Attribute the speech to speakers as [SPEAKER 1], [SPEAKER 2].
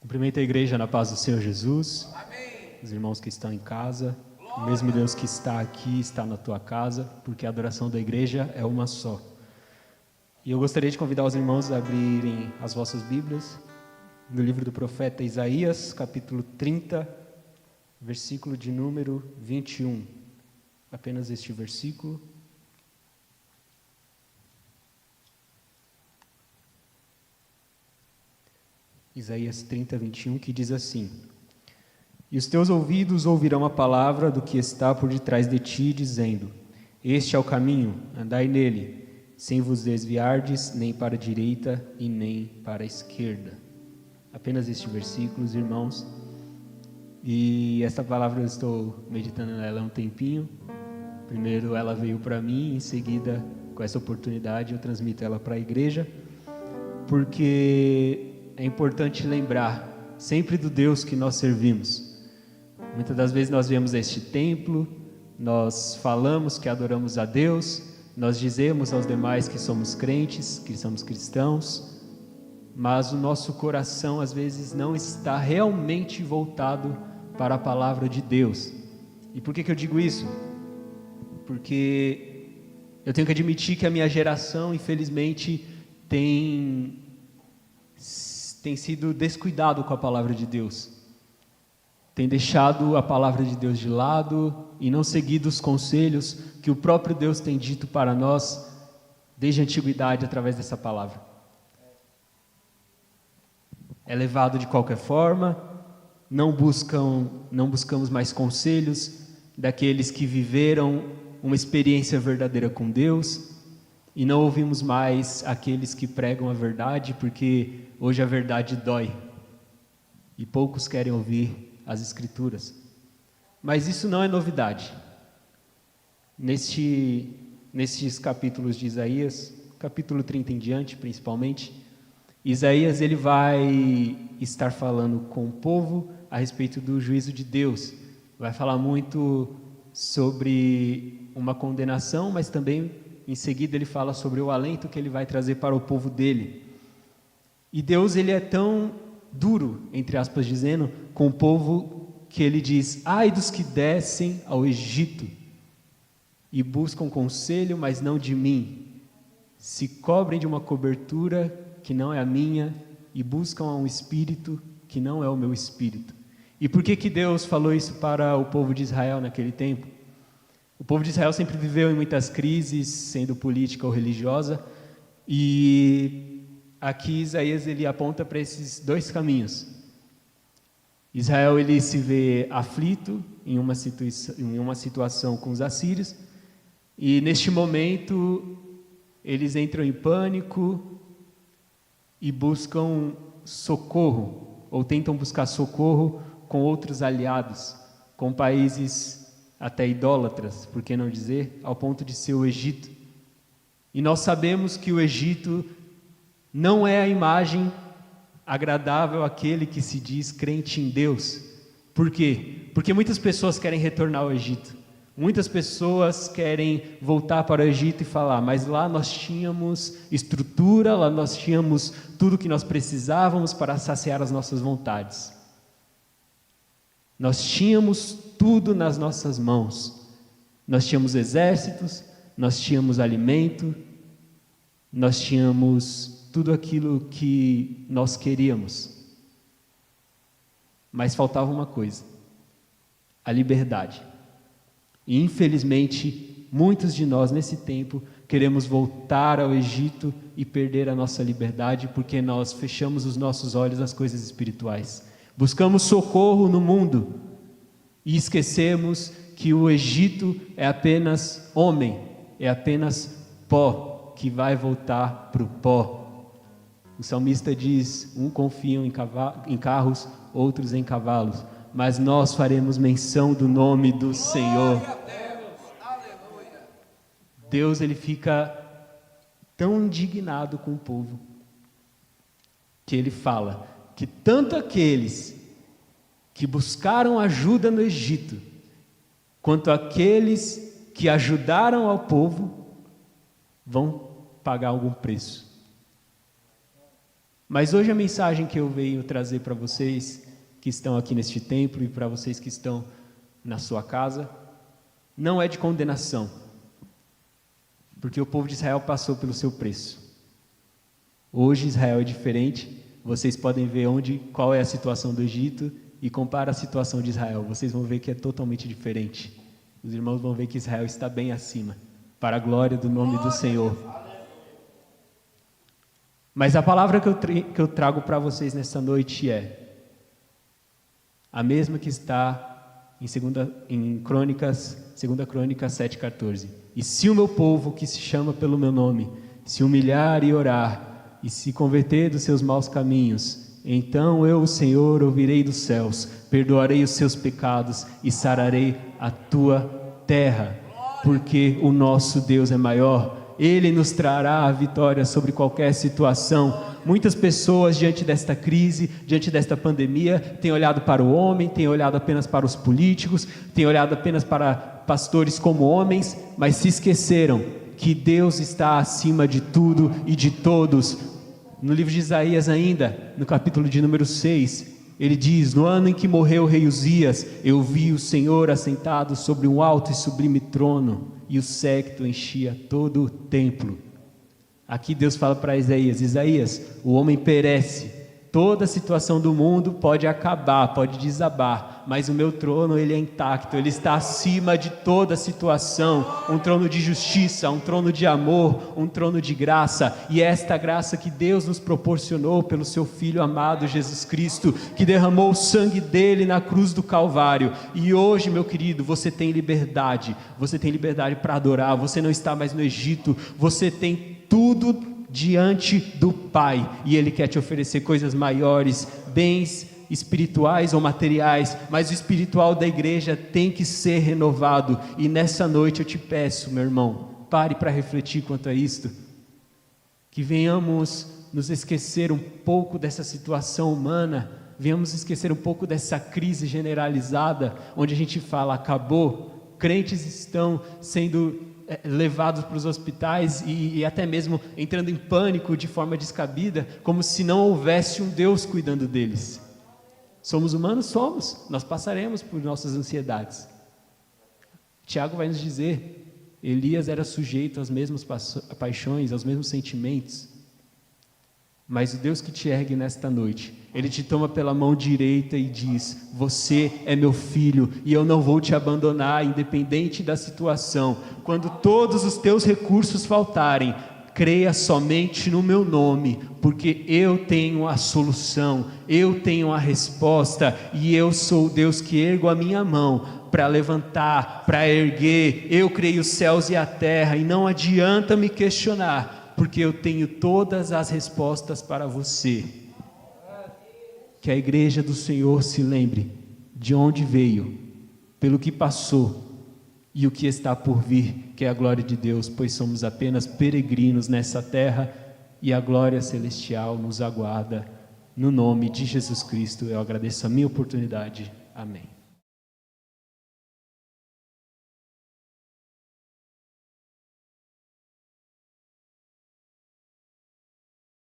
[SPEAKER 1] Cumprimento a igreja na paz do Senhor Jesus.
[SPEAKER 2] Amém.
[SPEAKER 1] Os irmãos que estão em casa. O mesmo Deus que está aqui está na tua casa, porque a adoração da igreja é uma só. E eu gostaria de convidar os irmãos a abrirem as vossas Bíblias no livro do profeta Isaías, capítulo 30, versículo de número 21. Apenas este versículo. Isaías 30, 21, que diz assim: E os teus ouvidos ouvirão a palavra do que está por detrás de ti, dizendo: Este é o caminho, andai nele, sem vos desviardes nem para a direita e nem para a esquerda. Apenas este versículo, irmãos. E esta palavra eu estou meditando nela há um tempinho. Primeiro ela veio para mim, em seguida, com essa oportunidade, eu transmito ela para a igreja, porque é importante lembrar sempre do Deus que nós servimos. Muitas das vezes nós viemos a este templo, nós falamos que adoramos a Deus, nós dizemos aos demais que somos crentes, que somos cristãos, mas o nosso coração às vezes não está realmente voltado para a palavra de Deus. E por que eu digo isso? Porque eu tenho que admitir que a minha geração, infelizmente, tem sido descuidado com a palavra de Deus, tem deixado a palavra de Deus de lado e não seguido os conselhos que o próprio Deus tem dito para nós desde a antiguidade através dessa palavra. É levado de qualquer forma, não buscamos mais conselhos daqueles que viveram uma experiência verdadeira com Deus, e não ouvimos mais aqueles que pregam a verdade, porque hoje a verdade dói e poucos querem ouvir as Escrituras. Mas isso não é novidade. Nestes capítulos de Isaías, capítulo 30 em diante principalmente, Isaías ele vai estar falando com o povo a respeito do juízo de Deus. Vai falar muito sobre uma condenação, mas também em seguida ele fala sobre o alento que ele vai trazer para o povo dele. E Deus ele é tão duro, entre aspas dizendo, com o povo, que ele diz: ai dos que descem ao Egito e buscam conselho, mas não de mim, se cobrem de uma cobertura que não é a minha e buscam um espírito que não é o meu espírito. E por que Deus falou isso para o povo de Israel naquele tempo? O povo de Israel sempre viveu em muitas crises, sendo política ou religiosa, e aqui Isaías ele aponta para esses dois caminhos. Israel ele se vê aflito em uma situação com os assírios, e neste momento eles entram em pânico e buscam socorro, ou tentam buscar socorro com outros aliados, com países até idólatras, por que não dizer, ao ponto de ser o Egito. E nós sabemos que o Egito não é a imagem agradável àquele que se diz crente em Deus. Por quê? Porque muitas pessoas querem retornar ao Egito. Muitas pessoas querem voltar para o Egito e falar: mas lá nós tínhamos estrutura, lá nós tínhamos tudo que nós precisávamos para saciar as nossas vontades. Nós tínhamos tudo nas nossas mãos. Nós tínhamos exércitos, nós tínhamos alimento, nós tínhamos tudo aquilo que nós queríamos. Mas faltava uma coisa: a liberdade. E infelizmente, muitos de nós nesse tempo queremos voltar ao Egito e perder a nossa liberdade porque nós fechamos os nossos olhos às coisas espirituais. Buscamos socorro no mundo e esquecemos que o Egito é apenas homem, é apenas pó que vai voltar para o pó. O salmista diz: um confiam em carros, outros em cavalos, mas nós faremos menção do nome do Senhor. Deus ele fica tão indignado com o povo que ele fala que tanto aqueles que buscaram ajuda no Egito, quanto aqueles que ajudaram ao povo, vão pagar algum preço. Mas hoje a mensagem que eu venho trazer para vocês que estão aqui neste templo e para vocês que estão na sua casa, não é de condenação, porque o povo de Israel passou pelo seu preço. Hoje Israel é diferente, vocês podem ver qual é a situação do Egito e compara a situação de Israel, vocês vão ver que é totalmente diferente. Os irmãos vão ver que Israel está bem acima, para a glória do nome do Senhor. Mas a palavra que eu trago para vocês nessa noite é a mesma que está em Crônicas, 2 Crônicas 7,14. E se o meu povo, que se chama pelo meu nome, se humilhar e orar, e se converter dos seus maus caminhos, então eu, o Senhor, ouvirei dos céus, perdoarei os seus pecados e sararei a tua terra, porque o nosso Deus é maior. Ele nos trará a vitória sobre qualquer situação. Muitas pessoas, diante desta crise, diante desta pandemia, têm olhado para o homem, têm olhado apenas para os políticos, têm olhado apenas para pastores como homens, mas se esqueceram que Deus está acima de tudo e de todos. No livro de Isaías ainda, no capítulo de número 6, ele diz: no ano em que morreu o rei Uzias, eu vi o Senhor assentado sobre um alto e sublime trono, e o séquito enchia todo o templo. Aqui Deus fala para Isaías: Isaías, o homem perece, toda a situação do mundo pode acabar, pode desabar, mas o meu trono ele é intacto, ele está acima de toda situação, um trono de justiça, um trono de amor, um trono de graça, e é esta graça que Deus nos proporcionou pelo seu Filho amado Jesus Cristo, que derramou o sangue dele na cruz do Calvário. E hoje, meu querido, você tem liberdade para adorar, você não está mais no Egito, você tem tudo diante do Pai, e Ele quer te oferecer coisas maiores, bens espirituais ou materiais, mas o espiritual da igreja tem que ser renovado. E nessa noite eu te peço, meu irmão, pare para refletir quanto a isto, que venhamos nos esquecer um pouco dessa situação humana, venhamos esquecer um pouco dessa crise generalizada, onde a gente fala, acabou, crentes estão sendo levados para os hospitais e até mesmo entrando em pânico de forma descabida, como se não houvesse um Deus cuidando deles. Somos humanos? Somos, nós passaremos por nossas ansiedades. Tiago vai nos dizer, Elias era sujeito às mesmas paixões, aos mesmos sentimentos, mas o Deus que te ergue nesta noite, Ele te toma pela mão direita e diz: você é meu filho e eu não vou te abandonar, independente da situação. Quando todos os teus recursos faltarem, creia somente no meu nome, porque eu tenho a solução, eu tenho a resposta, e eu sou o Deus que ergo a minha mão para levantar, para erguer. Eu criei os céus e a terra, e não adianta me questionar, porque eu tenho todas as respostas para você. Que a igreja do Senhor se lembre de onde veio, pelo que passou e o que está por vir, que é a glória de Deus, pois somos apenas peregrinos nessa terra e a glória celestial nos aguarda. No nome de Jesus Cristo eu agradeço a minha oportunidade. Amém.